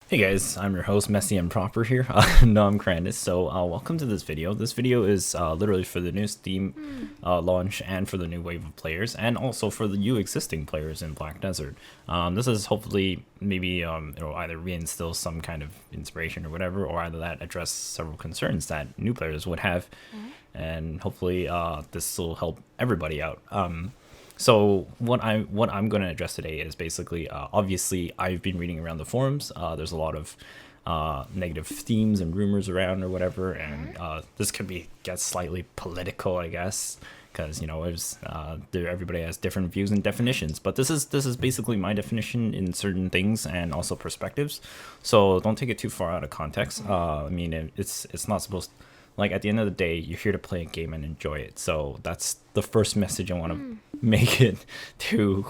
Hey guys, I'm your host, Messy and Proper here. No, I'm Kyrandis. So, welcome to this video. This video is literally for the new Steam launch and for the new wave of players, and also for the new existing players in Black Desert. This is hopefully maybe it'll either reinstill some kind of inspiration or whatever, or either that address several concerns that new players would have, and hopefully this will help everybody out. So what I'm going to address today is basically, obviously, I've been reading around the forums. There's a lot of negative themes and rumors around or whatever, and this could get slightly political, I guess, because everybody has different views and definitions. But this is basically my definition in certain things and also perspectives. So don't take it too far out of context. I mean, it's not supposed. Like, at the end of the day, you're here to play a game and enjoy it. So that's the first message I want to make it to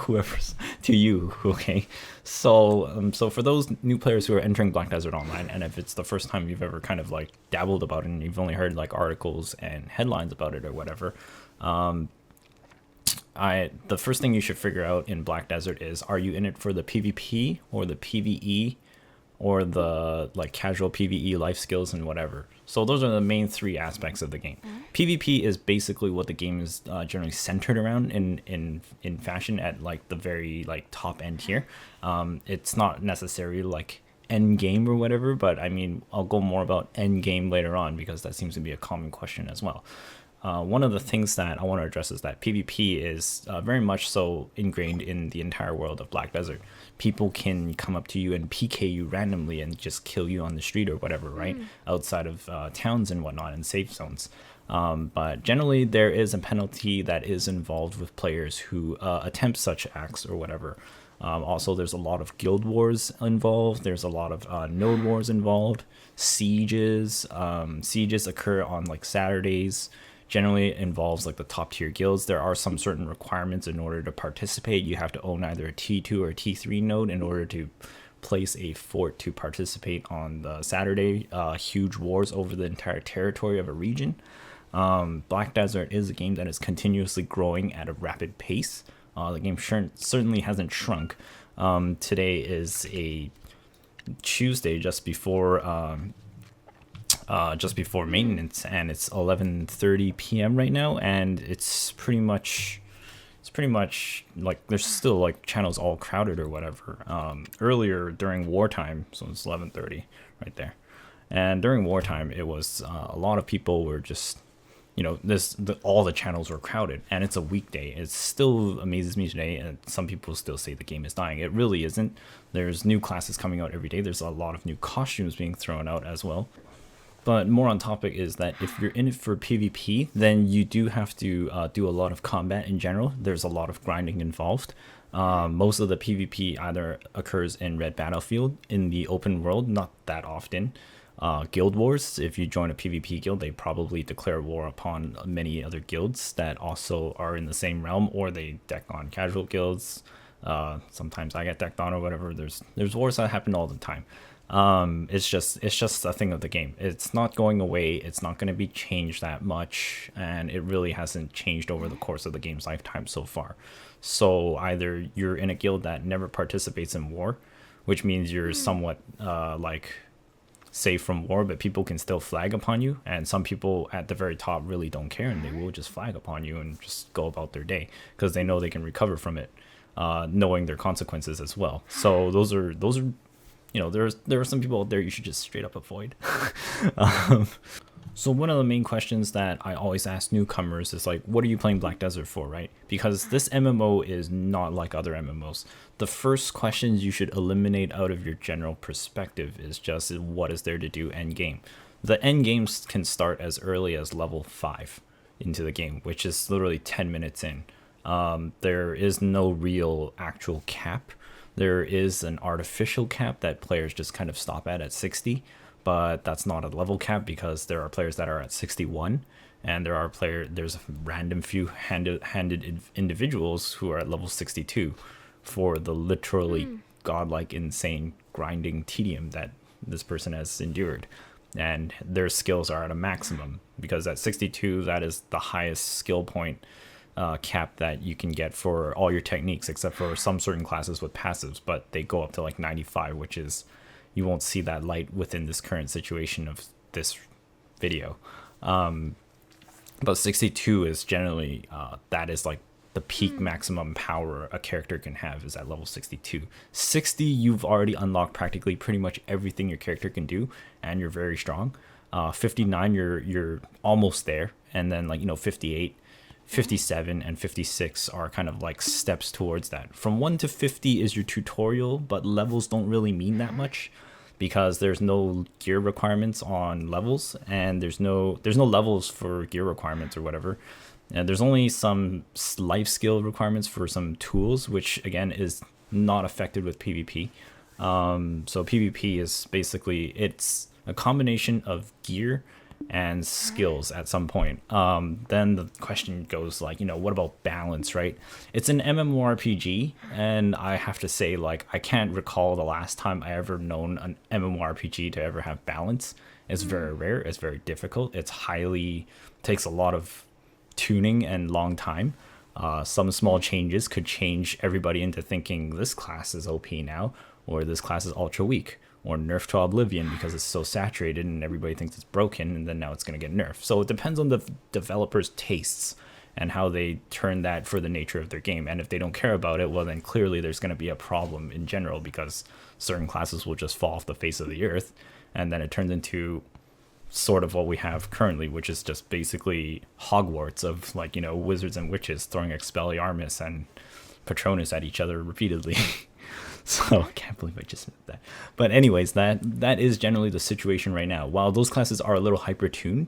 to you, okay? So for those new players who are entering Black Desert Online, and if it's the first time you've ever kind of like dabbled about it and you've only heard like articles and headlines about it or whatever, the first thing you should figure out in Black Desert is, are you in it for the PvP or the PvE? Or the like casual PvE, life skills, and whatever. So those are the main three aspects of the game. PvP is basically what the game is generally centered around in fashion at like the very like top end here. It's not necessarily like end game or whatever, but I mean, I'll go more about end game later on because that seems to be a common question as well. One of the things that I want to address is that PvP is very much so ingrained in the entire world of Black Desert. People can come up to you and PK you randomly and just kill you on the street or whatever, right? Outside of towns and whatnot and safe zones. But generally, there is a penalty that is involved with players who attempt such acts or whatever. Also, there's a lot of guild wars involved. There's a lot of node wars involved. Sieges. Sieges occur on like Saturdays. Generally involves like the top tier guilds. There are some certain requirements in order to participate. You have to own either a T2 or T3 node in order to place a fort to participate on the Saturday huge wars over the entire territory of a region. Black Desert is a game that is continuously growing at a rapid pace. The game certainly hasn't shrunk. Today is a Tuesday just before maintenance, and it's 11:30 p.m. right now, and it's pretty much like there's still like channels all crowded or whatever. Earlier during wartime, so it's 11:30 right there, and during wartime it was a lot of people were just, all the channels were crowded, and it's a weekday. It still amazes me today, and some people still say the game is dying. It really isn't. There's new classes coming out every day. There's a lot of new costumes being thrown out as well. But more on topic is that if you're in it for PvP, then you do have to do a lot of combat in general. There's a lot of grinding involved. Most of the PvP either occurs in Red Battlefield, in the open world, not that often. Guild wars, if you join a PvP guild, they probably declare war upon many other guilds that also are in the same realm, or they deck on casual guilds. Sometimes I get decked on or whatever. There's wars that happen all the time. It's just a thing of the game. It's not going away. It's not going to be changed that much, and it really hasn't changed over the course of the game's lifetime so far. So either you're in a guild that never participates in war, which means you're somewhat like safe from war, but people can still flag upon you, and some people at the very top really don't care, and they will just flag upon you and just go about their day because they know they can recover from it, knowing their consequences as well. So those are there are some people out there you should just straight up avoid. So one of the main questions that I always ask newcomers is like, what are you playing Black Desert for, right? Because this MMO is not like other MMOs. The first questions you should eliminate out of your general perspective is just, what is there to do end game? The end games can start as early as level 5 into the game, which is literally 10 minutes in. There is no real actual cap. There is an artificial cap that players just kind of stop at 60, but that's not a level cap because there are players that are at 61, and there's a random few handed individuals who are at level 62 for the literally godlike, insane grinding tedium that this person has endured, and their skills are at a maximum because at 62 that is the highest skill point cap that you can get for all your techniques, except for some certain classes with passives, but they go up to like 95, which is you won't see that light within this current situation of this video. But 62 is generally that is like the peak maximum power a character can have is at level 62. 60, you've already unlocked practically pretty much everything your character can do, and you're very strong. 59, you're almost there, and then 58, 57, and 56 are kind of like steps towards that. From 1 to 50 is your tutorial, but levels don't really mean that much because there's no gear requirements on levels, and there's no levels for gear requirements or whatever. And there's only some life skill requirements for some tools, which again is not affected with PvP. So PvP is basically, it's a combination of gear and skills at some point. Then the question goes what about balance, right? It's an MMORPG, and I have to say, I can't recall the last time I ever known an MMORPG to ever have balance. It's very rare. It's very difficult. Takes a lot of tuning and long time. Some small changes could change everybody into thinking this class is OP now, or this class is ultra weak, or nerf to oblivion because it's so saturated and everybody thinks it's broken, and then now it's going to get nerfed. So it depends on the developer's tastes and how they turn that for the nature of their game. And if they don't care about it, well, then clearly there's going to be a problem in general, because certain classes will just fall off the face of the earth, and then it turns into sort of what we have currently, which is just basically Hogwarts of wizards and witches throwing Expelliarmus and Patronus at each other repeatedly. So I can't believe I just said that. But anyways, that is generally the situation right now. While those classes are a little hyper-tuned,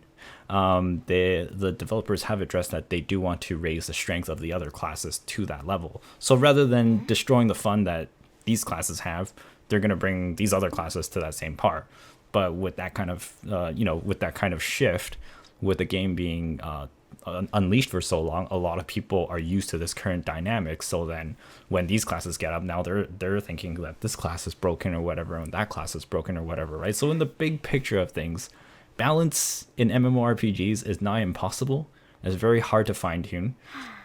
the developers have addressed that they do want to raise the strength of the other classes to that level. So rather than destroying the fun that these classes have, they're going to bring these other classes to that same par. But with that kind of shift, with the game being unleashed for so long, a lot of people are used to this current dynamic. So then when these classes get up, now they're thinking that this class is broken or whatever, and that class is broken or whatever, right? So in the big picture of things, balance in MMORPGs is not impossible. It's very hard to fine tune.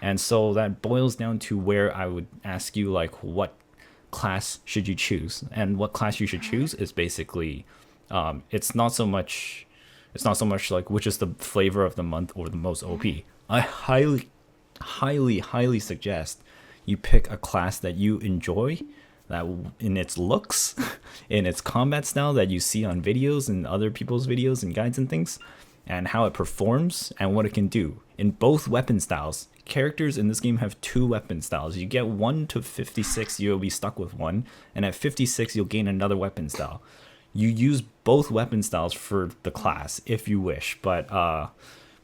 And so that boils down to where I would ask you, what class should you choose? And what class you should choose is basically, it's not so much which is the flavor of the month or the most OP. I highly suggest you pick a class that you enjoy, that in its looks, in its combat style that you see on videos and other people's videos and guides and things, and how it performs and what it can do. In both weapon styles, characters in this game have 2 weapon styles. You get 1 to 56, you'll be stuck with one, and at 56 you'll gain another weapon style. You use both weapon styles for the class if you wish, but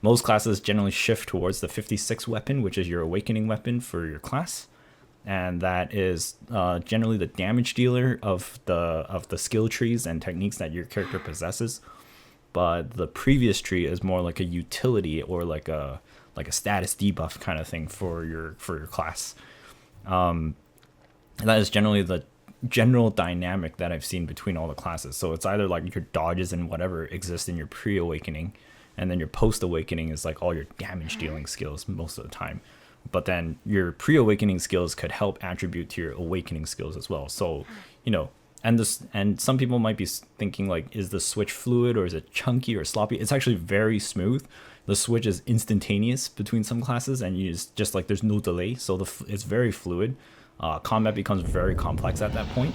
most classes generally shift towards the 56 weapon, which is your awakening weapon for your class, and that is generally the damage dealer of the skill trees and techniques that your character possesses. But the previous tree is more like a utility or like a status debuff kind of thing for your class. And that is generally the general dynamic that I've seen between all the classes. So it's either your dodges and whatever exist in your pre-awakening, and then your post-awakening is all your damage dealing skills most of the time. But then your pre-awakening skills could help attribute to your awakening skills as well. So, and some people might be thinking is the switch fluid or is it chunky or sloppy? It's actually very smooth. The switch is instantaneous between some classes, and you just there's no delay, so it's very fluid. Combat becomes very complex at that point,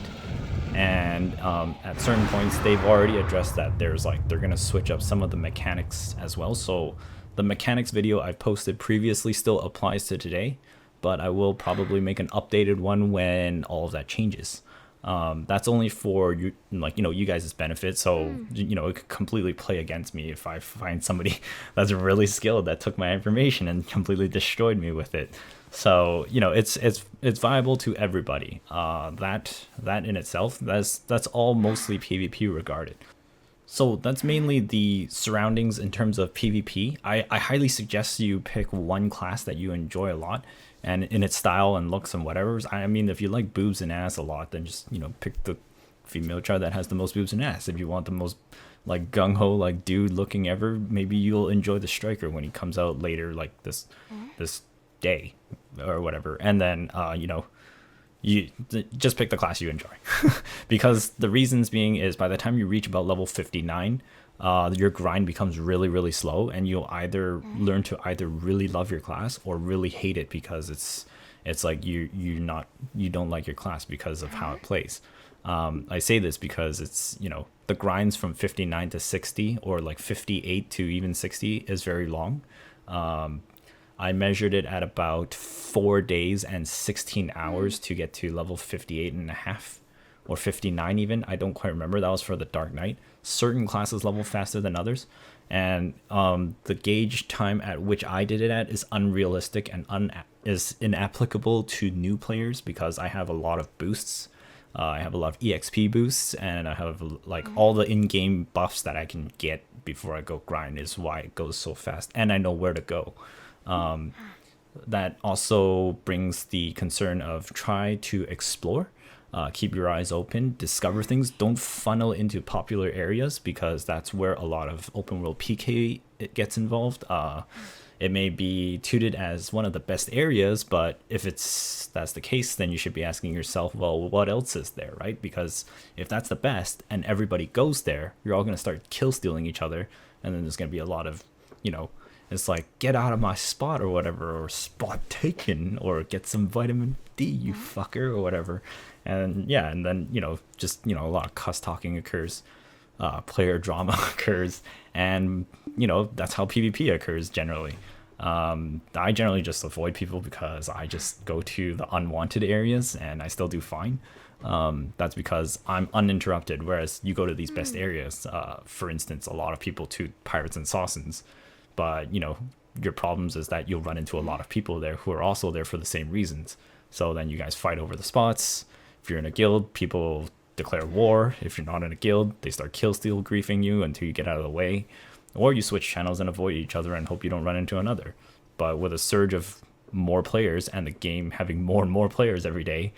and at certain points they've already addressed that they're going to switch up some of the mechanics as well. So the mechanics video I've posted previously still applies to today, but I will probably make an updated one when all of that changes. That's only for you, you guys' benefit. So, it could completely play against me if I find somebody that's really skilled that took my information and completely destroyed me with it. So, it's viable to everybody. That in itself, that's all mostly PvP regarded. So that's mainly the surroundings in terms of PvP. I highly suggest you pick one class that you enjoy a lot, and in its style and looks and whatever. I mean, if you like boobs and ass a lot, then just pick the female char that has the most boobs and ass. If you want the most gung-ho dude looking ever, maybe you'll enjoy the striker when he comes out later this day or whatever. And then Just pick the class you enjoy. Because the reasons being is by the time you reach about level 59, your grind becomes really, really slow, and you'll either learn to either really love your class or really hate it, because it's like you don't like your class because of how it plays. I say this because it's, the grinds from 59 to 60, or like 58 to even 60, is very long. I measured it at about 4 days and 16 hours to get to level 58 and a half, or 59 even. I don't quite remember. That was for the Dark Knight. Certain classes level faster than others. And the gauge time at which I did it at is unrealistic and is inapplicable to new players, because I have a lot of boosts. I have a lot of EXP boosts, and I have like all the in-game buffs that I can get before I go grind, is why it goes so fast. And I know where to go. That also brings the concern of try to explore, keep your eyes open, discover things. Don't funnel into popular areas, because that's where a lot of open world PK gets involved. It may be touted as one of the best areas, but if that's the case, then you should be asking yourself, well, what else is there, right? Because if that's the best and everybody goes there, you're all going to start kill stealing each other, and then there's going to be a lot of, it's like, get out of my spot or whatever, or spot taken, or get some vitamin D, you fucker, or whatever. And yeah, and then, just, a lot of cuss talking occurs. Player drama occurs, and that's how PvP occurs generally. I generally just avoid people because I just go to the unwanted areas, and I still do fine. That's because I'm uninterrupted, whereas you go to these best areas, for instance, a lot of people to Pirates and Sausins, but your problems is that you'll run into a lot of people there who are also there for the same reasons. So then you guys fight over the spots. If you're in a guild, people declare war. If you're not in a guild, they start kill steal griefing you until you get out of the way, or you switch channels and avoid each other and hope you don't run into another. But with a surge of more players and the game having more and more players every day,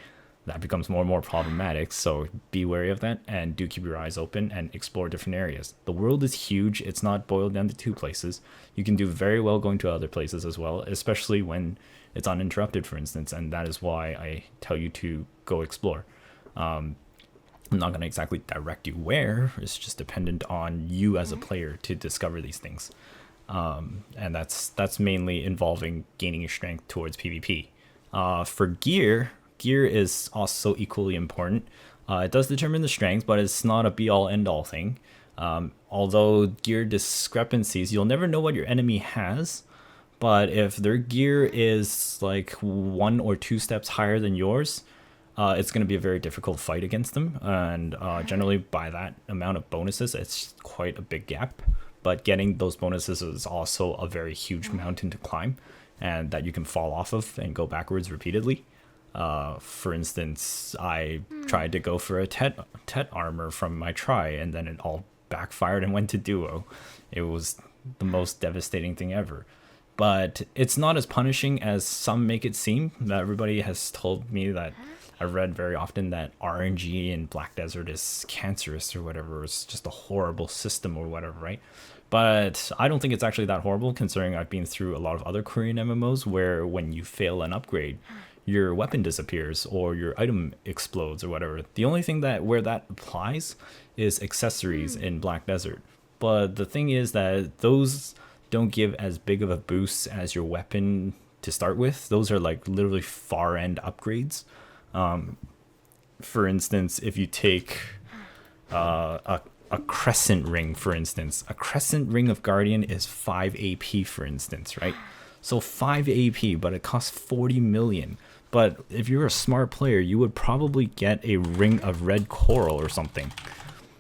that becomes more and more problematic. So be wary of that, and do keep your eyes open and explore different areas. The world is huge. It's not boiled down to two places. You can do very well going to other places as well, especially when it's uninterrupted, for instance, and that is why I tell you to go explore. I'm not going to exactly direct you where. It's just dependent on you as a player to discover these things. And that's mainly involving gaining your strength towards PvP. For gear is also equally important. It does determine the strength, but it's not a be-all, end-all thing. Although gear discrepancies, you'll never know what your enemy has, but if their gear is like 1 or 2 steps higher than yours, it's going to be a very difficult fight against them, and generally by that amount of bonuses, it's quite a big gap. But getting those bonuses is also a very huge mountain to climb, and that you can fall off of and go backwards repeatedly. For instance, I tried to go for a Tet armor from my try, and then it all backfired and went to duo. It was the most devastating thing ever. But it's not as punishing as some make it seem. That everybody has told me that I've read very often that RNG in Black Desert is cancerous or whatever. It's just a horrible system or whatever, right? But I don't think it's actually that horrible, considering I've been through a lot of other Korean MMOs where when you fail an upgrade, your weapon disappears or your item explodes or whatever. The only thing where that applies is accessories in Black Desert. But the thing is that those don't give as big of a boost as your weapon to start with. Those are like literally far end upgrades. For instance, if you take a crescent ring, for instance, a crescent ring of Guardian is 5 AP, for instance, right? So 5 AP, but it costs 40 million. But if you're a smart player, you would probably get a ring of red coral or something,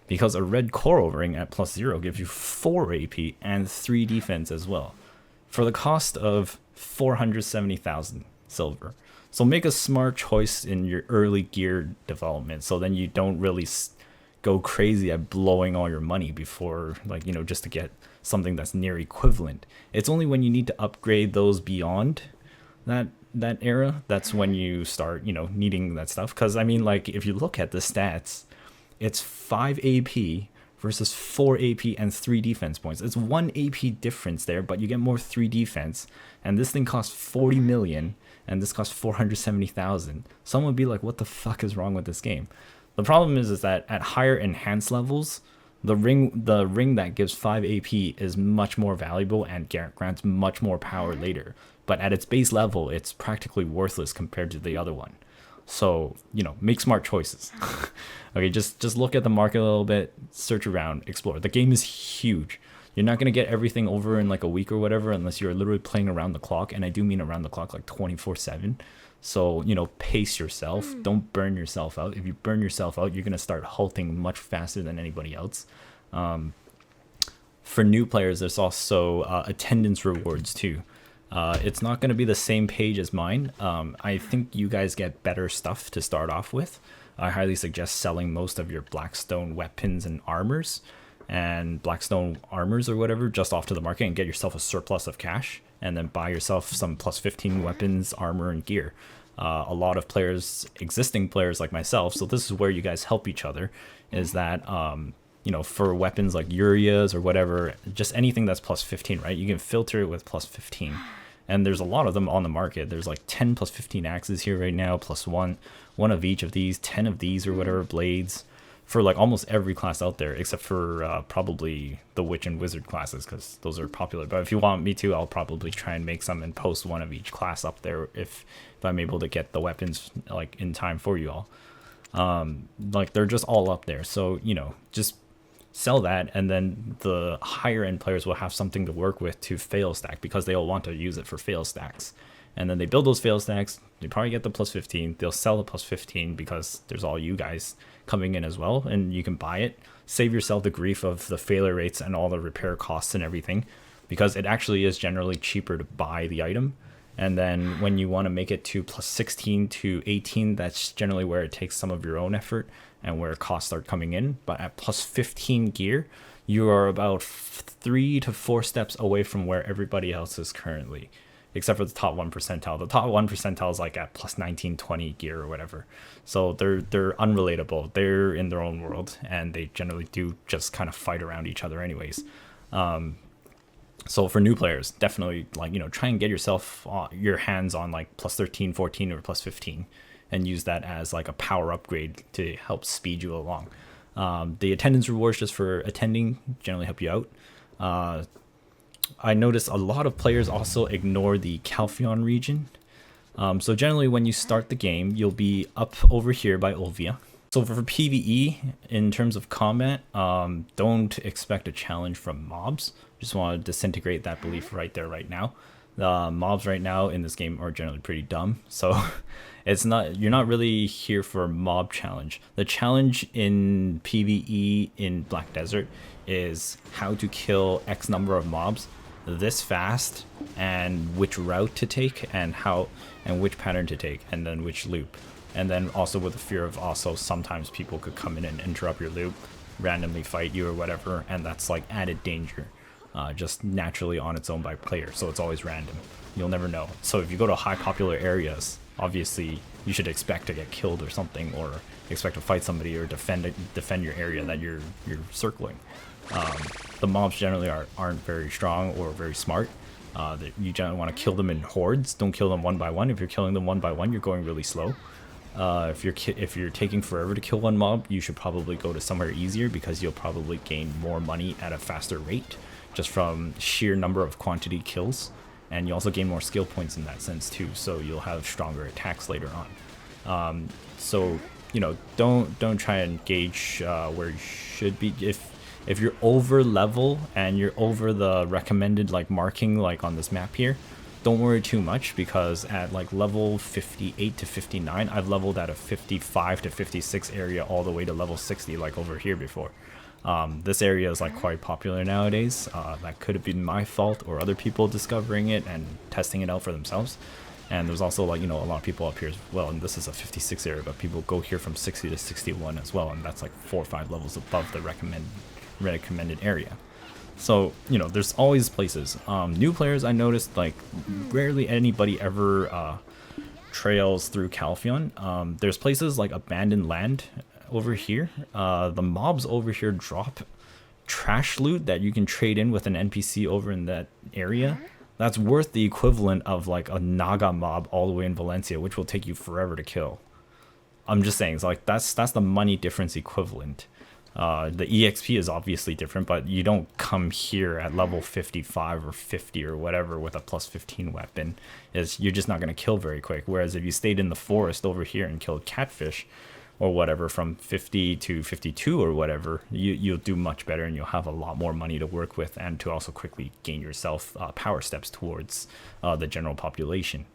because a red coral ring at +0 gives you 4 AP and 3 defense as well, for the cost of 470,000 silver. So make a smart choice in your early gear development, so then you don't really go crazy at blowing all your money before, like, just to get something that's near equivalent. It's only when you need to upgrade those beyond that era, that's when you start, needing that stuff. Because, I mean, like, if you look at the stats, it's 5 AP versus 4 AP and 3 defense points. It's 1 AP difference there, but you get more 3 defense. And this thing costs 40 million, and this costs 470,000. Someone would be like, what the fuck is wrong with this game? The problem is that at higher enhanced levels, the ring that gives 5 AP is much more valuable and grants much more power later. But at its base level, it's practically worthless compared to the other one. So, you know, make smart choices. Okay, just look at the market a little bit, search around, explore. The game is huge. You're not going to get everything over in like a week or whatever unless you're literally playing around the clock. And I do mean around the clock, like 24/7. So, you know, pace yourself. Don't burn yourself out. If you burn yourself out, you're going to start halting much faster than anybody else. For new players, there's also attendance rewards too. It's not going to be the same page as mine. I think you guys get better stuff to start off with. I highly suggest selling most of your Blackstone weapons and armors and Blackstone armors or whatever just off to the market and get yourself a surplus of cash, and then buy yourself some plus 15 weapons, armor, and gear. A lot of players, existing players like myself, so this is where you guys help each other, is that you know, for weapons like Urias or whatever, just anything that's plus 15, right? You can filter it with plus 15. And there's a lot of them on the market. There's like 10 plus 15 axes here right now, plus one of each of these, 10 of these or whatever, blades, for like almost every class out there, except for probably the witch and wizard classes, because those are popular. But if you want me to, I'll probably try and make some and post one of each class up there if I'm able to get the weapons like in time for you all. Like they're just all up there. So, you know, just sell that, and then the higher end players will have something to work with to fail stack, because they'll want to use it for fail stacks. And then they build those fail stacks, they probably get the plus 15, they'll sell the plus 15 because there's all you guys coming in as well, and you can buy it, save yourself the grief of the failure rates and all the repair costs and everything, because it actually is generally cheaper to buy the item. And then when you want to make it to plus 16 to 18, that's generally where it takes some of your own effort and where costs start coming in. But at plus 15 gear, you are about 3 to 4 steps away from where everybody else is currently, except for the top 1 percentile. The top 1 percentile is like at plus 19, 20 gear or whatever. So they're unrelatable. They're in their own world, and they generally do just kind of fight around each other anyways. So for new players, definitely, like, you know, try and get yourself your hands on like plus 13, 14, or plus 15, and use that as like a power upgrade to help speed you along. The attendance rewards just for attending generally help you out. I notice a lot of players also ignore the Calphion region. So generally when you start the game, you'll be up over here by Olvia. So for PvE, in terms of combat, don't expect a challenge from mobs. Just want to disintegrate that belief right there, right now. The mobs right now in this game are generally pretty dumb. So you're not really here for a mob challenge. The challenge in PvE in Black Desert is how to kill X number of mobs this fast, and which route to take, and which pattern to take, and then which loop. And then also with the fear of also sometimes people could come in and interrupt your loop, randomly fight you or whatever, and that's like added danger, just naturally on its own by player. So it's always random. You'll never know. So if you go to high popular areas, obviously you should expect to get killed or something, or expect to fight somebody or defend your area that you're circling. The mobs generally aren't very strong or very smart. You generally want to kill them in hordes. Don't kill them one by one. If you're killing them one by one, you're going really slow. If you're taking forever to kill one mob, you should probably go to somewhere easier, because you'll probably gain more money at a faster rate just from sheer number of quantity kills, and you also gain more skill points in that sense too, so you'll have stronger attacks later on. So, you know, don't try and gauge where you should be. If you're over level and you're over the recommended like marking like on this map here, don't worry too much, because at like level 58 to 59, I've leveled at a 55 to 56 area all the way to level 60 like over here before. This area is like quite popular nowadays. That could have been my fault or other people discovering it and testing it out for themselves. And there's also, like, you know, a lot of people up here as well, and this is a 56 area, but people go here from 60 to 61 as well, and that's like 4 or 5 levels above the recommended area. So, you know, there's always places. New players, I noticed, like, rarely anybody ever trails through Calphion. There's places like Abandoned Land, over here, the mobs over here drop trash loot that you can trade in with an NPC over in that area. That's worth the equivalent of like a Naga mob all the way in Valencia, which will take you forever to kill. I'm just saying, it's like that's the money difference equivalent. The EXP is obviously different, but you don't come here at level 55 or 50 or whatever with a plus 15 weapon. You're just not going to kill very quick. Whereas if you stayed in the forest over here and killed catfish or whatever from 50 to 52 or whatever, you'll do much better, and you'll have a lot more money to work with and to also quickly gain yourself power steps towards the general population.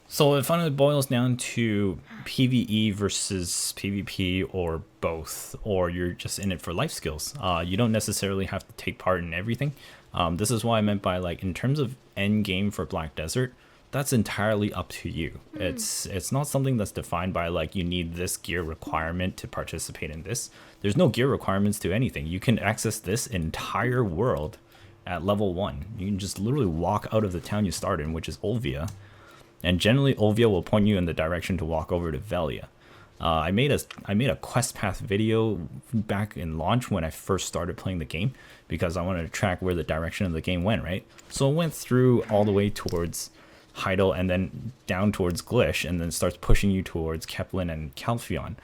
So it finally boils down to PvE versus PvP, or both, or you're just in it for life skills. You don't necessarily have to take part in everything. This is what I meant by, like, in terms of end game for Black Desert, that's entirely up to you. It's not something that's defined by like you need this gear requirement to participate in this. There's no gear requirements to anything. You can access this entire world at level 1. You can just literally walk out of the town you started in, which is Olvia. And generally, Olvia will point you in the direction to walk over to Velia. I made a quest path video back in launch when I first started playing the game, because I wanted to track where the direction of the game went, right? So it went through all the way towards Heidel and then down towards Glish, and then starts pushing you towards Keplin and Calphion.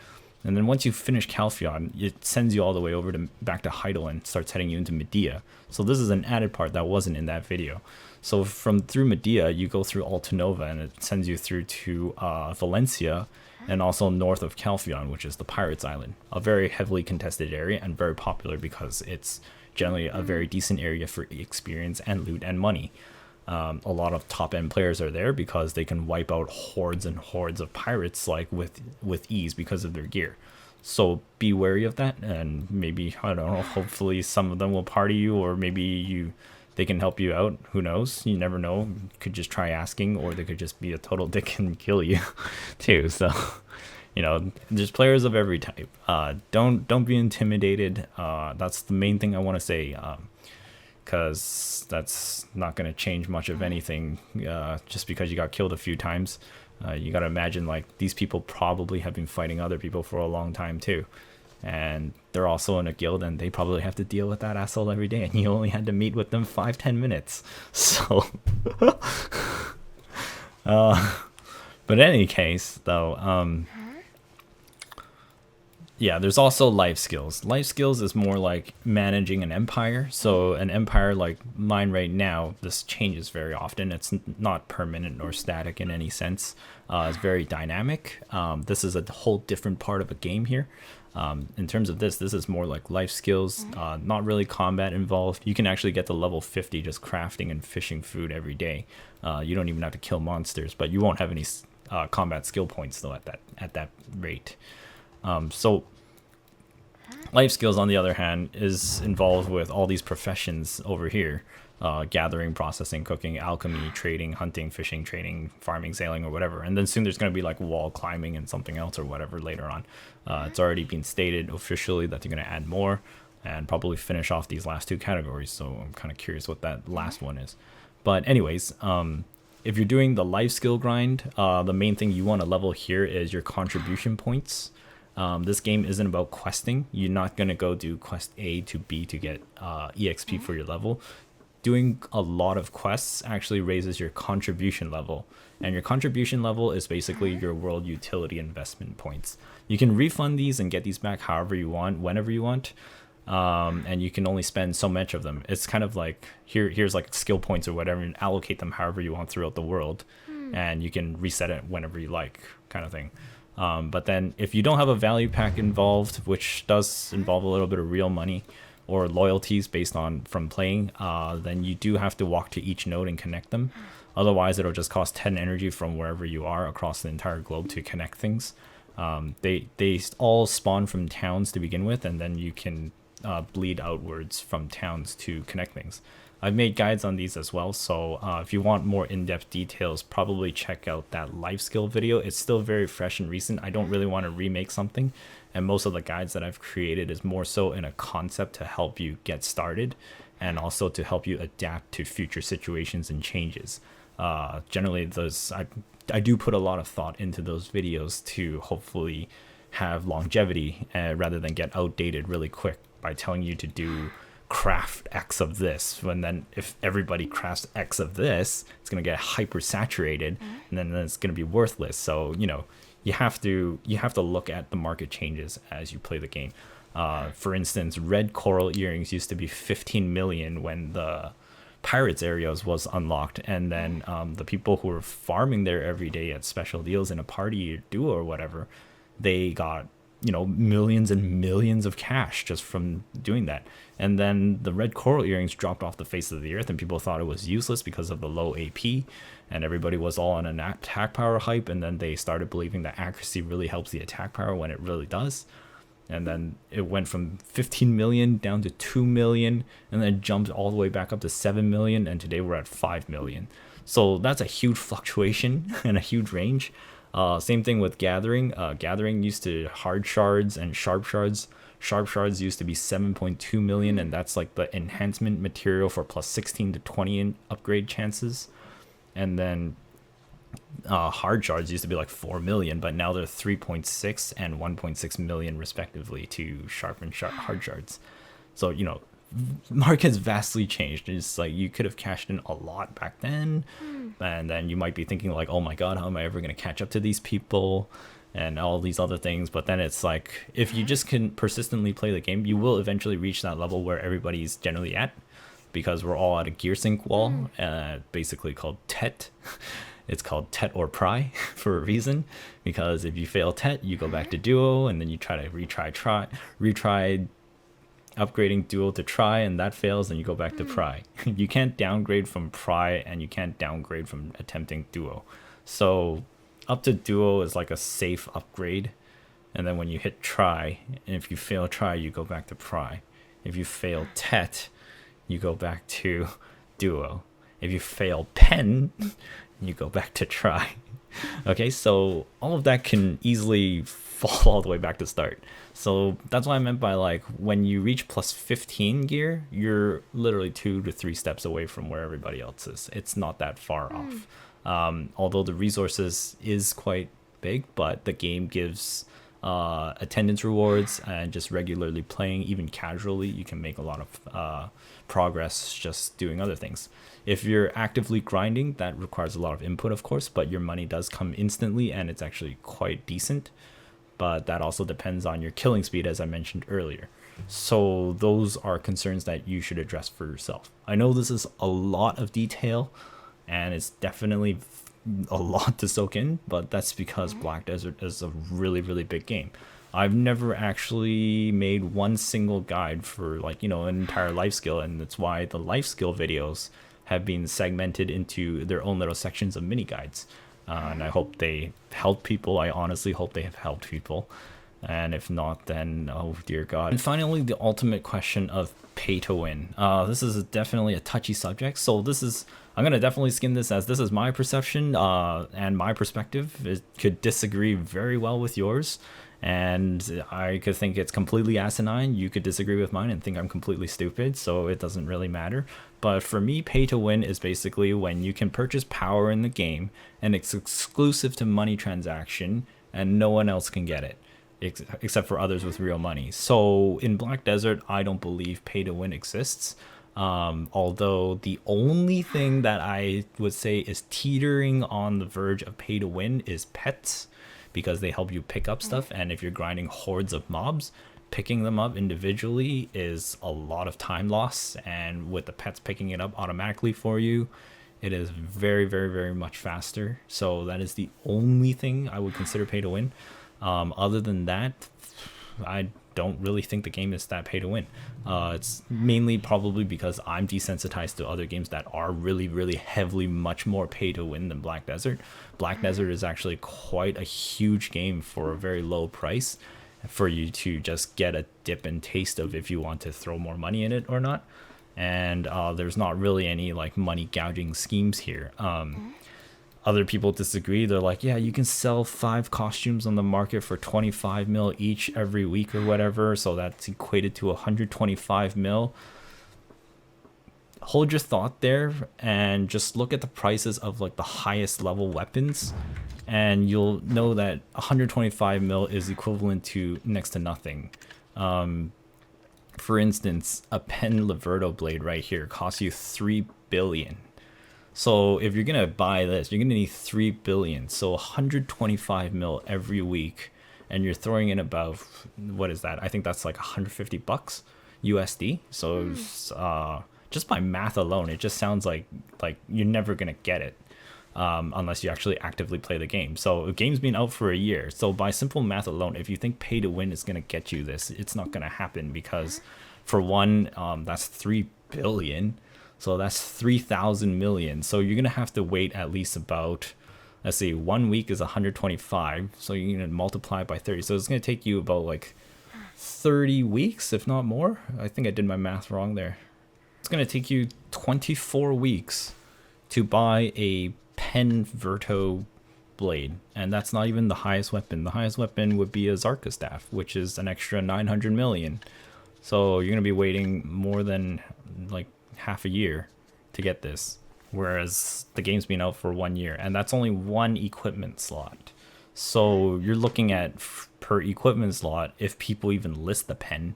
And then once you finish Calphion, it sends you all the way over to back to Heidel and starts heading you into Medea. So this is an added part that wasn't in that video. So from through Medea, you go through Altanova, and it sends you through to Valencia, and also north of Calphion, which is the Pirates Island. A very heavily contested area and very popular because it's generally a very decent area for experience and loot and money. A lot of top-end players are there because they can wipe out hordes and hordes of pirates like with ease because of their gear. So be wary of that, and maybe, I don't know, hopefully some of them will party you, or maybe they can help you out. Who knows? You never know. You could just try asking, or they could just be a total dick and kill you too. So, you know, there's players of every type. Don't be intimidated. That's the main thing I want to say. Because that's not going to change much of anything just because you got killed a few times. You got to imagine, like, these people probably have been fighting other people for a long time too, and they're also in a guild, and they probably have to deal with that asshole every day, and you only had to meet with them 5-10 minutes. So but in any case though, yeah, there's also life skills. Life skills is more like managing an empire. So an empire like mine right now, this changes very often. It's not permanent nor static in any sense. It's very dynamic. This is a whole different part of a game here. In terms of this is more like life skills, not really combat involved. You can actually get to level 50 just crafting and fishing food every day. You don't even have to kill monsters, but you won't have any combat skill points though at that rate. So life skills, on the other hand, is involved with all these professions over here: gathering, processing, cooking, alchemy, trading, hunting, fishing, trading, farming, sailing, or whatever. And then soon there's going to be like wall climbing and something else or whatever later on. It's already been stated officially that they're going to add more and probably finish off these last 2 categories. So I'm kind of curious what that last one is. But anyways, if you're doing the life skill grind, the main thing you want to level here is your contribution points. This game isn't about questing. You're not going to go do quest A to B to get EXP for your level. Doing a lot of quests actually raises your contribution level. And your contribution level is basically your world utility investment points. You can refund these and get these back however you want, whenever you want. And you can only spend so much of them. It's kind of like, here's like skill points or whatever, and allocate them however you want throughout the world. And you can reset it whenever you like, kind of thing. But then if you don't have a value pack involved, which does involve a little bit of real money or loyalties based on from playing, then you do have to walk to each node and connect them. Otherwise, it'll just cost 10 energy from wherever you are across the entire globe to connect things. They all spawn from towns to begin with, and then you can bleed outwards from towns to connect things. I've made guides on these as well, so if you want more in-depth details, probably check out that life skill video. It's still very fresh and recent. I don't really want to remake something, and most of the guides that I've created is more so in a concept to help you get started and also to help you adapt to future situations and changes. Generally, I do put a lot of thought into those videos to hopefully have longevity rather than get outdated really quick by telling you to do craft X of this, when then if everybody crafts X of this, it's going to get hyper saturated and then it's going to be worthless. So you have to look at the market changes as you play the game. For instance, red coral earrings used to be 15 million when the pirates areas was unlocked, and then the people who were farming there every day at special deals in a party or duo or whatever, they got millions and millions of cash just from doing that. And then the red coral earrings dropped off the face of the earth and people thought it was useless because of the low AP, and everybody was all on an attack power hype, and then they started believing that accuracy really helps the attack power when it really does. And then it went from 15 million down to 2 million, and then jumped all the way back up to 7 million, and today we're at 5 million. So that's a huge fluctuation and a huge range. Same thing with gathering. Gathering used to hard shards and sharp shards. Sharp shards used to be 7.2 million, and that's like the enhancement material for plus 16 to 20 upgrade chances. And then hard shards used to be like 4 million, but now they're 3.6 and 1.6 million respectively to sharp and hard shards. So market's vastly changed. It's like you could have cashed in a lot back then, and then you might be thinking like, oh my god, how am I ever going to catch up to these people and all these other things. But then it's like, if you just can persistently play the game, you will eventually reach that level where everybody's generally at, because we're all at a gear sync wall, basically called TET. It's called TET or Pry for a reason, because if you fail TET, you go back to Duo, and then you try to retry upgrading Duo to Try, and that fails, and you go back to Pry. You can't downgrade from Pry, and you can't downgrade from attempting Duo. So up to Duo is like a safe upgrade, and then when you hit Try, and if you fail Try, you go back to Pry. If you fail TET, you go back to Duo. If you fail Pen, you go back to Try. Okay, so all of that can easily fall all the way back to start. So that's what I meant by like, when you reach plus 15 gear, you're literally 2 to 3 steps away from where everybody else is. It's not that far off. Although the resources is quite big, but the game gives attendance rewards, and just regularly playing, even casually, you can make a lot of progress just doing other things. If you're actively grinding, that requires a lot of input, of course, but your money does come instantly, and it's actually quite decent. But that also depends on your killing speed, as I mentioned earlier. So those are concerns that you should address for yourself. I know this is a lot of detail, and it's definitely a lot to soak in, but that's because Black Desert is a really, really big game. I've never actually made one single guide for like, an entire life skill, and that's why the life skill videos have been segmented into their own little sections of mini guides. And I hope they help people. I honestly hope they have helped people. And if not, then oh dear God. And finally, the ultimate question of pay to win. This is definitely a touchy subject. So I'm going to definitely skin this, as this is my perception and my perspective. It could disagree very well with yours. And I could think it's completely asinine. You could disagree with mine and think I'm completely stupid, so it doesn't really matter. But for me, pay to win is basically when you can purchase power in the game, and it's exclusive to money transaction, and no one else can get it, except for others with real money. So in Black Desert, I don't believe pay to win exists. Although the only thing that I would say is teetering on the verge of pay to win is pets, because they help you pick up stuff, and if you're grinding hordes of mobs, picking them up individually is a lot of time loss, and with the pets picking it up automatically for you, it is very, very, very much faster. So that is the only thing I would consider pay to win. Other than that, I don't really think the game is that pay to win. It's mainly probably because I'm desensitized to other games that are really, really heavily much more pay to win than Black Desert. Black Desert is actually quite a huge game for a very low price, for you to just get a dip and taste of if you want to throw more money in it or not. And there's not really any like money gouging schemes here. Other people disagree. They're like, yeah, you can sell 5 costumes on the market for 25 mil each every week or whatever, so that's equated to 125 mil. Hold your thought there and just look at the prices of like the highest level weapons, and you'll know that 125 mil is equivalent to next to nothing. For instance, a Pen Liberto blade right here costs you 3 billion. So if you're gonna buy this, you're gonna need 3 billion. So 125 mil every week, and you're throwing in about, what is that? I think that's like 150 bucks USD. So just by math alone, it just sounds like you're never gonna get it. Unless you actually actively play the game. So the game's been out for a year. So by simple math alone, if you think pay to win is going to get you this, it's not going to happen, because for one, that's 3 billion. So that's 3,000 million. So you're going to have to wait at least about, let's see, 1 week is 125. So you're going to multiply by 30. So it's going to take you about like 30 weeks, if not more. I think I did my math wrong there. It's going to take you 24 weeks to buy a Pen Verto blade, and that's not even the highest weapon. The highest weapon would be a Zarka staff, which is an extra 900 million. So you're gonna be waiting more than like half a year to get this, whereas the game's been out for 1 year, and that's only one equipment slot. So you're looking at per equipment slot, if people even list the pen,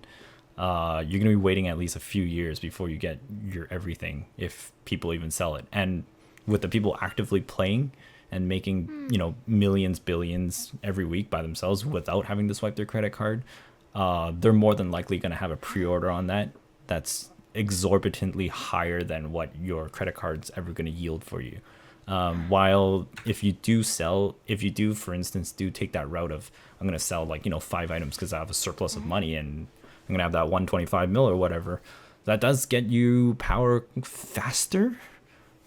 you're gonna be waiting at least a few years before you get your everything, if people even sell it. And with the people actively playing and making, millions, billions every week by themselves without having to swipe their credit card, they're more than likely going to have a pre-order on that that's exorbitantly higher than what your credit card's ever going to yield for you. While if you do, for instance, take that route of, I'm going to sell 5 items because I have a surplus of money and I'm going to have that 125 mil or whatever, that does get you power faster.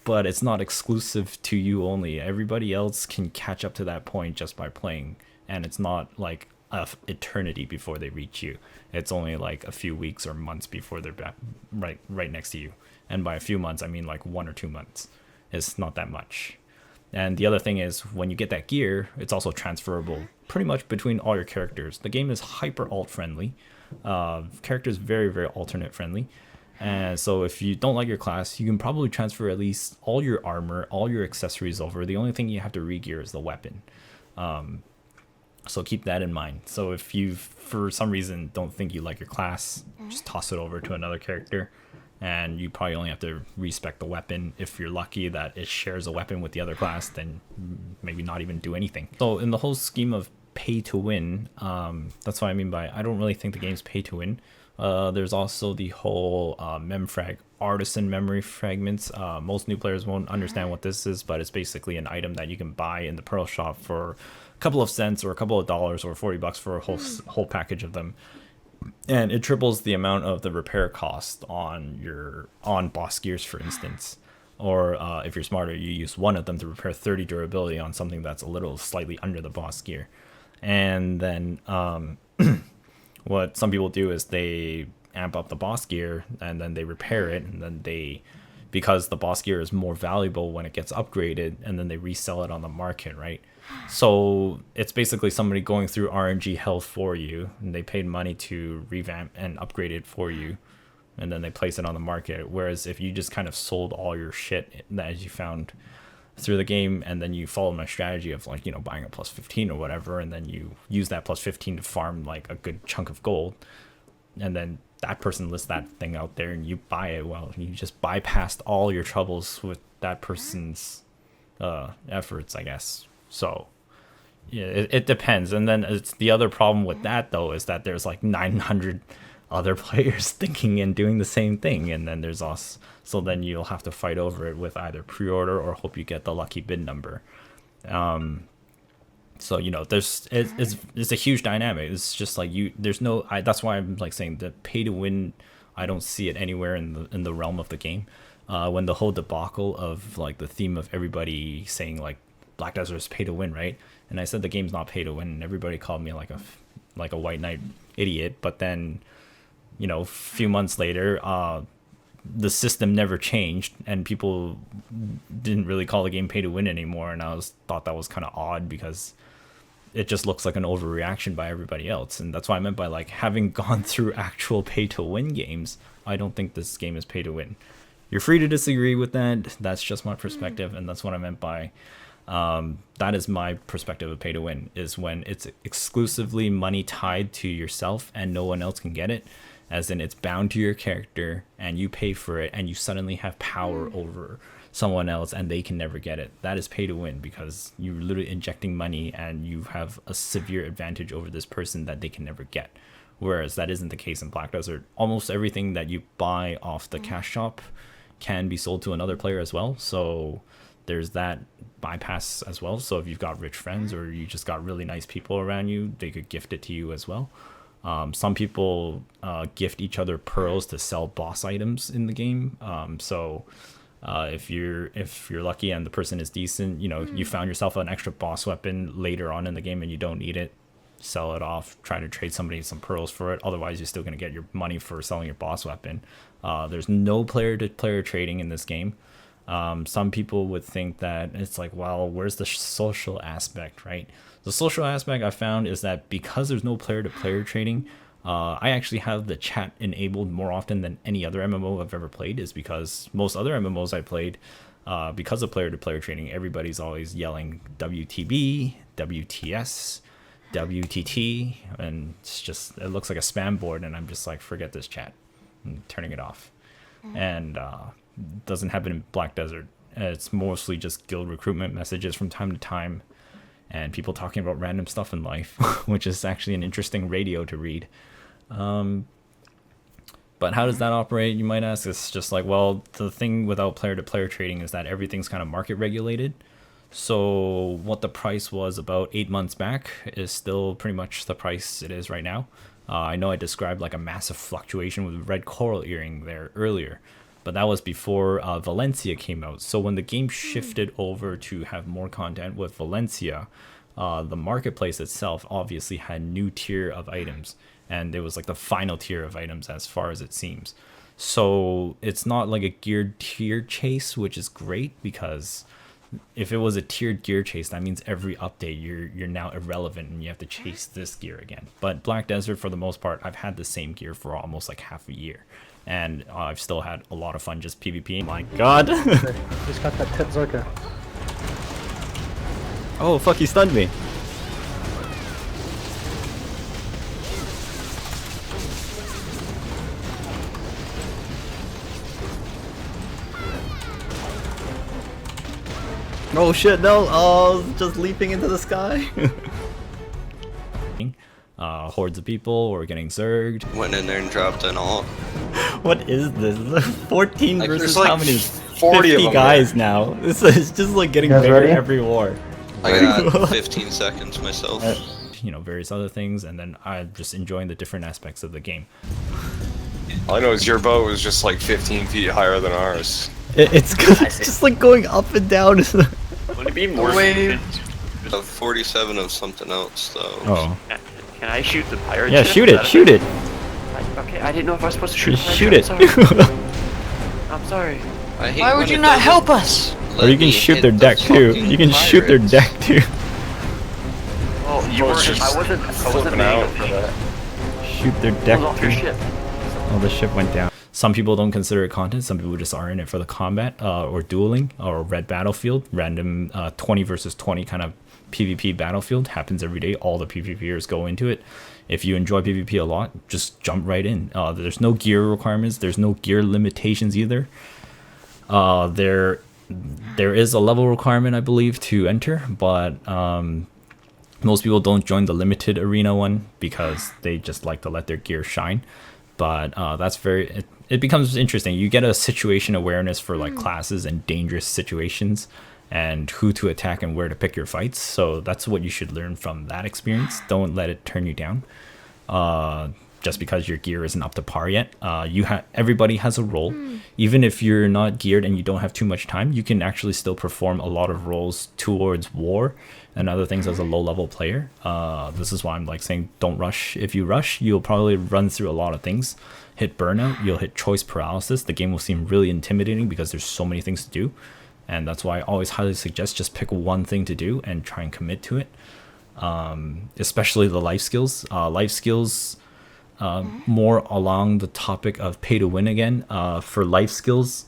But it's not exclusive to you only. Everybody else can catch up to that point just by playing. And it's not like a eternity before they reach you. It's only like a few weeks or months before they're back right next to you. And by a few months, I mean like 1 or 2 months. It's not that much. And the other thing is, when you get that gear, it's also transferable pretty much between all your characters. The game is hyper alt friendly. Characters very, very alternate friendly. And so if you don't like your class, you can probably transfer at least all your armor, all your accessories over. The only thing you have to re-gear is the weapon. So keep that in mind. So if you, for some reason, don't think you like your class, just toss it over to another character. And you probably only have to respec the weapon. If you're lucky that it shares a weapon with the other class, then maybe not even do anything. So in the whole scheme of pay to win, that's what I mean by, I don't really think the game's pay to win. There's also the whole memfrag, artisan memory fragments. Most new players won't understand what this is, but it's basically an item that you can buy in the Pearl shop for a couple of cents or a couple of dollars or 40 bucks for a whole package of them. And it triples the amount of the repair cost on boss gears, for instance. Or if you're smarter, you use one of them to repair 30 durability on something that's a little slightly under the boss gear. And then what some people do is they amp up the boss gear and then they repair it, and then because the boss gear is more valuable when it gets upgraded, and then they resell it on the market, right? So it's basically somebody going through RNG hell for you, and they paid money to revamp and upgrade it for you, and then they place it on the market. Whereas if you just kind of sold all your shit that you found through the game, and then you follow my strategy of buying a plus 15 or whatever, and then you use that plus 15 to farm like a good chunk of gold, and then that person lists that thing out there and you buy it, well, you just bypassed all your troubles with that person's efforts, I guess. So yeah, it depends. And then it's the other problem with that though, is that there's like 900 other players thinking and doing the same thing, and then there's us. So then you'll have to fight over it with either pre-order or hope you get the lucky bid number. So it's a huge dynamic. It's just like there's no. That's why I'm like saying that pay to win. I don't see it anywhere in the realm of the game. When the whole debacle of like the theme of everybody saying like Black Desert is pay to win, right? And I said the game's not pay to win, and everybody called me like a white knight idiot. But then, a few months later, the system never changed, and people didn't really call the game pay to win anymore. And I thought that was kind of odd, because it just looks like an overreaction by everybody else. And that's what I meant by like having gone through actual pay to win games. I don't think this game is pay to win. You're free to disagree with that. That's just my perspective, and that's what I meant by That is my perspective of pay to win, is when it's exclusively money tied to yourself and no one else can get it, as in it's bound to your character and you pay for it and you suddenly have power over someone else and they can never get it. That is pay to win, because you're literally injecting money and you have a severe advantage over this person that they can never get. Whereas that isn't the case in Black Desert. Almost everything that you buy off the cash shop can be sold to another player as well. So there's that bypass as well. So if you've got rich friends or you just got really nice people around you, they could gift it to you as well. Some people gift each other pearls to sell boss items in the game. If you're lucky and the person is decent, you know, you found yourself an extra boss weapon later on in the game and you don't need it, sell it off, try to trade somebody some pearls for it. Otherwise, you're still going to get your money for selling your boss weapon. There's no player-to-player trading in this game. Some people would think that it's like, well, where's the social aspect, right? The social aspect I found is that because there's no player-to-player trading, I actually have the chat enabled more often than any other MMO I've ever played, is because most other MMOs I played, because of player-to-player trading, everybody's always yelling WTB, WTS, WTT, and it looks like a spam board, and I'm just like, forget this chat. I'm turning it off. And doesn't happen in Black Desert. It's mostly just guild recruitment messages from time to time and people talking about random stuff in life, which is actually an interesting radio to read. But how does that operate, you might ask? It's just like, well, the thing without player-to-player trading is that everything's kind of market regulated. So what the price was about 8 months back is still pretty much the price it is right now. I know I described like a massive fluctuation with Red Coral Earring there earlier, but that was before Valencia came out. So when the game shifted over to have more content with Valencia, the marketplace itself obviously had new tier of items, and it was like the final tier of items as far as it seems. So it's not like a geared tier chase, which is great, because if it was a tiered gear chase, that means every update you're now irrelevant and you have to chase this gear again. But Black Desert, for the most part, I've had the same gear for almost like half a year, and I've still had a lot of fun just PvPing. My god. Just got that tip Zorka. Oh fuck, he stunned me. Oh shit, no! Oh, just leaping into the sky. Hordes of people were getting zerged. Went in there and dropped an ult. What is this? 14 Like, versus like how many? 40 50 of them guys now. This is just like getting bigger ready? every war. I got 15 seconds myself. You know, various other things, and then I'm just enjoying the different aspects of the game. All I know is your boat was just like 15 feet higher than ours. It's just like going up and down. Would it be more? Of 47 of something else, though. Oh. Can I shoot the pirate Yeah, ship? shoot it, shoot it. Okay, I didn't know if I was supposed to shoot. Shoot the it. pirate ship. I'm sorry. I hate Why when would you it not doesn't help us? Or you can shoot their deck too. You can shoot their deck too. Well, you weren't. I wasn't Flipping out for that. Shoot their I deck was off your too. ship. Oh, the ship went down. Some people don't consider it content. Some people just are in it for the combat or dueling or red battlefield. Random 20 versus 20 kind of PvP battlefield happens every day. All the PvPers go into it. If you enjoy PvP a lot, just jump right in. There's no gear requirements. There's no gear limitations either. There is a level requirement, I believe, to enter, but most people don't join the limited arena one because they just like to let their gear shine. But that's it becomes interesting. You get a situation awareness for like classes and dangerous situations and who to attack and where to pick your fights. So that's what you should learn from that experience. Don't let it turn you down. Just because your gear isn't up to par yet. Everybody has a role. Even if you're not geared and you don't have too much time, you can actually still perform a lot of roles towards war and other things as a low-level player. This is why I'm like saying don't rush. If you rush, you'll probably run through a lot of things. Hit burnout, you'll hit choice paralysis. The game will seem really intimidating because there's so many things to do. And that's why I always highly suggest just pick one thing to do and try and commit to it. Especially the life skills. Life skills, more along the topic of pay to win again. For life skills,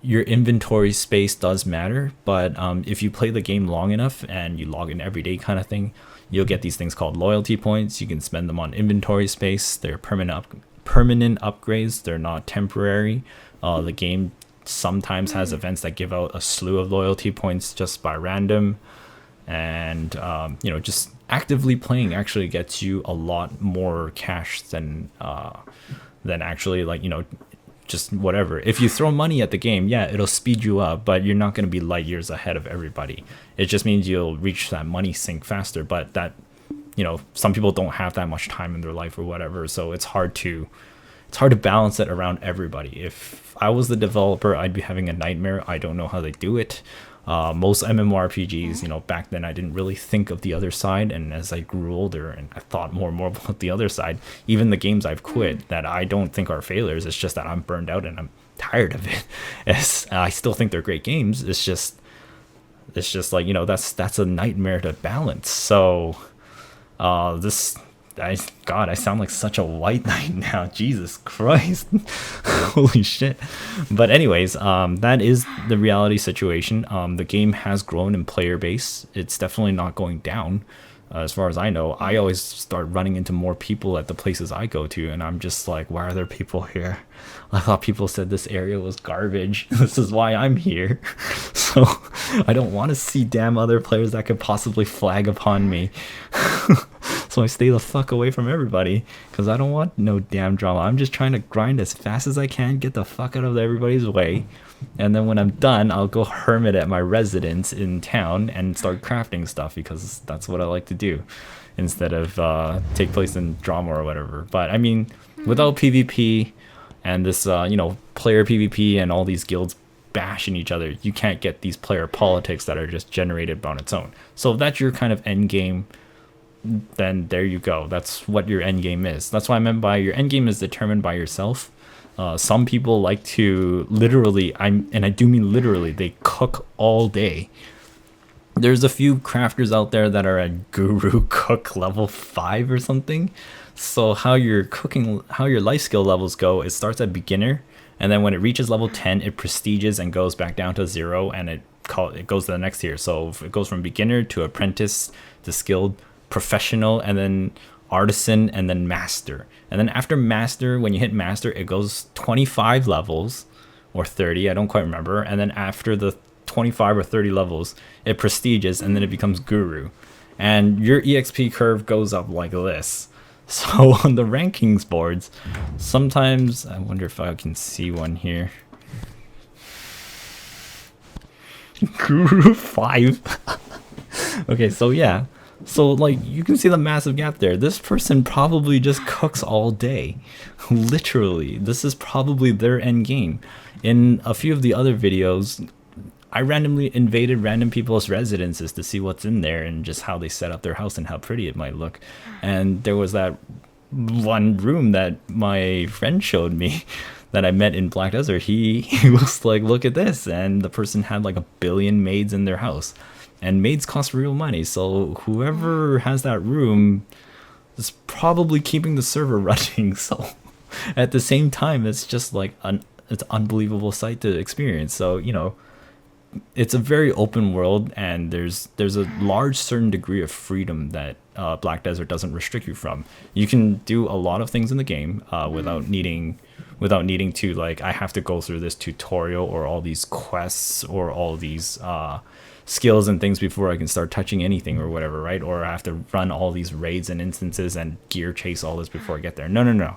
your inventory space does matter, but if you play the game long enough and you log in every day kind of thing, you'll get these things called loyalty points. You can spend them on inventory space. They're permanent upgrades. They're not temporary. The game sometimes has events that give out a slew of loyalty points just by random, and just actively playing actually gets you a lot more cash than actually just whatever. If you throw money at the game, yeah, it'll speed you up, but you're not going to be light years ahead of everybody. It just means you'll reach that money sink faster, but that, some people don't have that much time in their life or whatever, so it's hard to balance it around everybody. If I was the developer, I'd be having a nightmare. I don't know how they do it. Most MMORPGs, back then I didn't really think of the other side, and as I grew older and I thought more and more about the other side, even the games I've quit that I don't think are failures, it's just that I'm burned out and I'm tired of it. I still think they're great games. It's just like, that's a nightmare to balance. So God, I sound like such a white knight now. Jesus Christ. Holy shit. But anyways, that is the reality situation. The game has grown in player base. It's definitely not going down. As far as I know, I always start running into more people at the places I go to, and I'm just like, why are there people here? I thought people said this area was garbage. This is why I'm here. So I don't want to see damn other players that could possibly flag upon me. So I stay the fuck away from everybody, because I don't want no damn drama. I'm just trying to grind as fast as I can, get the fuck out of everybody's way, and then when I'm done, I'll go hermit at my residence in town and start crafting stuff, because that's what I like to do, instead of take place in drama or whatever. But I mean, without PvP and this player PvP and all these guilds bashing each other, you can't get these player politics that are just generated on its own. So if that's your kind of end game, then there you go. That's what your end game is. That's what I meant by your end game is determined by yourself. Some people like to literally, and I do mean literally, they cook all day. There's a few crafters out there that are at guru cook level 5 or something. So how your life skill levels go, it starts at beginner, and then when it reaches level 10, it prestiges and goes back down to 0, and it goes to the next tier. So it goes from beginner to apprentice to skilled, professional, and then artisan, and then master. And then after master, when you hit master, it goes 25 levels or 30, I don't quite remember. And then after the 25 or 30 levels, it prestiges, and then it becomes guru. And your EXP curve goes up like this. So on the rankings boards, sometimes, I wonder if I can see one here. Guru 5. Okay, so yeah. So like, you can see the massive gap there. This person probably just cooks all day. Literally, this is probably their end game. In a few of the other videos, I randomly invaded random people's residences to see what's in there and just how they set up their house and how pretty it might look. And there was that one room that my friend showed me that I met in Black Desert. He was like, look at this. And the person had like 1 billion maids in their house. And maids cost real money. So whoever has that room is probably keeping the server running. So at the same time, it's just like it's an unbelievable sight to experience. So, it's a very open world, and there's a large certain degree of freedom that Black Desert doesn't restrict you from. You can do a lot of things in the game without needing to, like, I have to go through this tutorial or all these quests or all these skills and things before I can start touching anything or whatever, right? Or I have to run all these raids and instances and gear chase all this before I get there. No.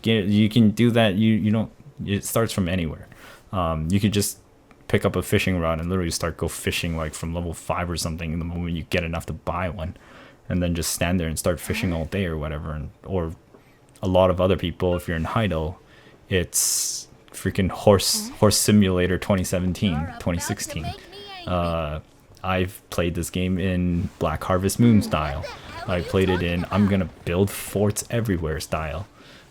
You can do that. You don't. It starts from anywhere. You could just pick up a fishing rod and literally start go fishing like from level 5 or something the moment you get enough to buy one, and then just stand there and start fishing all day or whatever. Or a lot of other people, if you're in Heidel, it's freaking horse simulator 2016. I've played this game in Black Harvest Moon style. I played it in I'm gonna build forts everywhere style.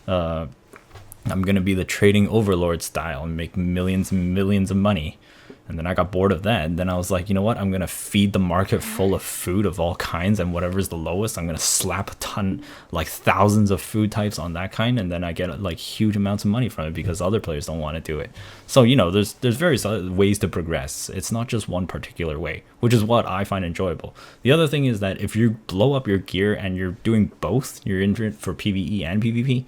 I'm gonna be the trading overlord style and make millions and millions of money. And then I got bored of that. And then I was like, you know what? I'm going to feed the market full of food of all kinds. And whatever's the lowest, I'm going to slap a ton, like thousands of food types on that kind. And then I get like huge amounts of money from it because other players don't want to do it. So, you know, there's various ways to progress. It's not just one particular way, which is what I find enjoyable. The other thing is that if you blow up your gear and you're doing both, you're in it for PvE and PvP.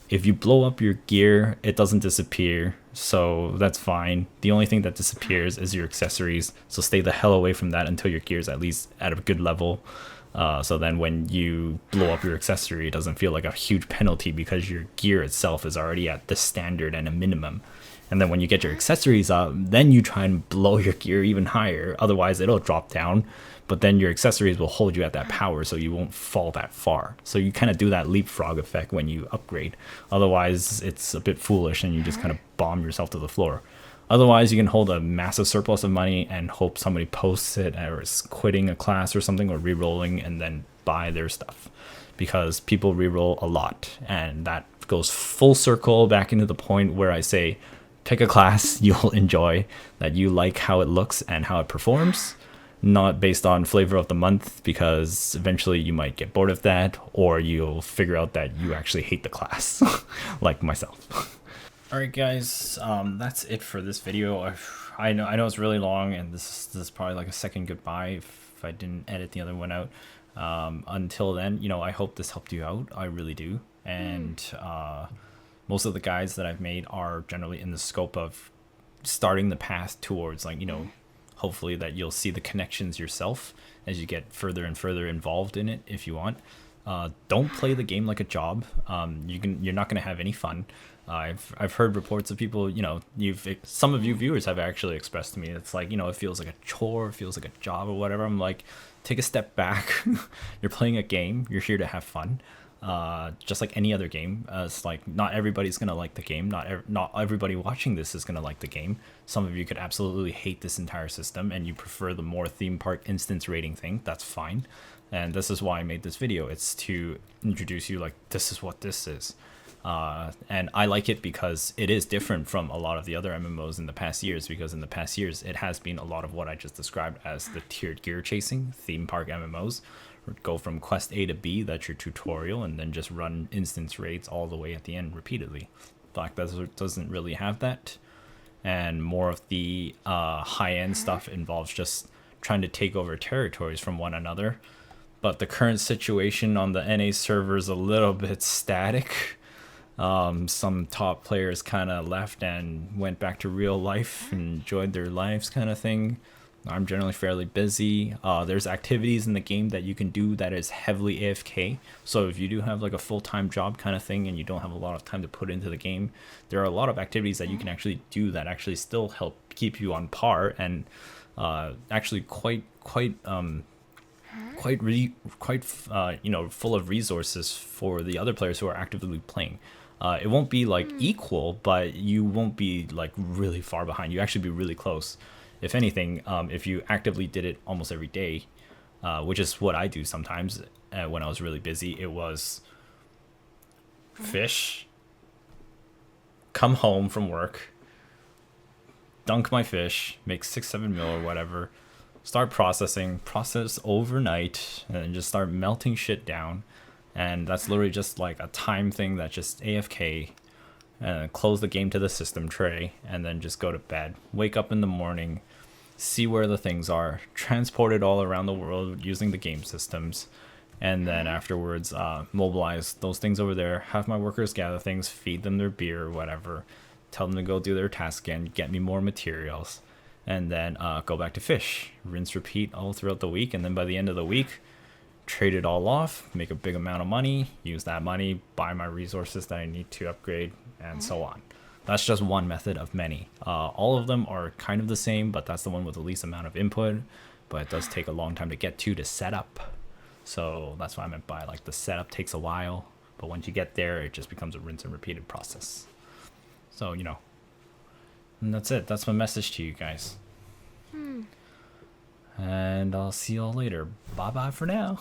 If you blow up your gear, it doesn't disappear, so that's fine. The only thing that disappears is your accessories, so stay the hell away from that until your gear's at least at a good level. So then when you blow up your accessory, it doesn't feel like a huge penalty because your gear itself is already at the standard and a minimum. And then when you get your accessories up, then you try and blow your gear even higher, otherwise it'll drop down. But then your accessories will hold you at that power, so you won't fall that far. So you kind of do that leapfrog effect when you upgrade. Otherwise, it's a bit foolish and you just kind of bomb yourself to the floor. Otherwise, you can hold a massive surplus of money and hope somebody posts it or is quitting a class or something or re-rolling and then buy their stuff. Because people re-roll a lot. And that goes full circle back into the point where I say, pick a class you'll enjoy, that you like how it looks and how it performs. Not based on flavor of the month, because eventually you might get bored of that, or you'll figure out that you actually hate the class, like myself. Alright guys, that's it for this video. I know it's really long, and this is probably like a second goodbye if I didn't edit the other one out. Until then, you know, I hope this helped you out. I really do. And most of the guides that I've made are generally in the scope of starting the path towards, like, you know, hopefully that you'll see the connections yourself as you get further and further involved in it if you want. Don't play the game like a job. You're not going to have any fun. I've heard reports of people, you know, some of you viewers have actually expressed to me, it's like, you know, it feels like a chore, it feels like a job or whatever. I'm like, take a step back. You're playing a game. You're here to have fun. Just like any other game. It's like not everybody's gonna like the game. Not everybody watching this is gonna like the game. Some of you could absolutely hate this entire system and you prefer the more theme park instance rating thing. That's fine. And this is why I made this video. It's to introduce you, like, this is what this is. And I like it because it is different from a lot of the other MMOs in the past years, because in the past years it has been a lot of what I just described as the tiered gear chasing theme park MMOs. Go from quest A to B, that's your tutorial, and then just run instance raids all the way at the end repeatedly. Black Desert doesn't really have that, and more of the high-end stuff involves just trying to take over territories from one another. But the current situation on the NA server is a little bit static. Some top players kind of left and went back to real life and enjoyed their lives kind of thing. I'm generally fairly busy. There's activities in the game that you can do that is heavily AFK. So if you do have like a full-time job kind of thing and you don't have a lot of time to put into the game, there are a lot of activities that you can actually do that actually still help keep you on par and actually quite you know, full of resources for the other players who are actively playing. It won't be like equal, but you won't be like really far behind. You actually be really close. If anything, if you actively did it almost every day, which is what I do sometimes when I was really busy, it was fish, come home from work, dunk my fish, make 6-7 mil or whatever, start process overnight, and then just start melting shit down. And that's literally just like a time thing that's just AFK. Close the game to the system tray, and then just go to bed. Wake up in the morning, see where the things are, transport it all around the world using the game systems, and then afterwards mobilize those things over there, have my workers gather things, feed them their beer or whatever, tell them to go do their task again, get me more materials, and then go back to fish. Rinse, repeat all throughout the week, and then by the end of the week, trade it all off, make a big amount of money, use that money, buy my resources that I need to upgrade, and so on. That's just one method of many. All of them are kind of the same, but that's the one with the least amount of input, but it does take a long time to get to set up. So that's what I meant by like the setup takes a while, but once you get there, it just becomes a rinse and repeated process. So, you know, and that's it. That's my message to you guys. And I'll see y'all later. Bye bye for now.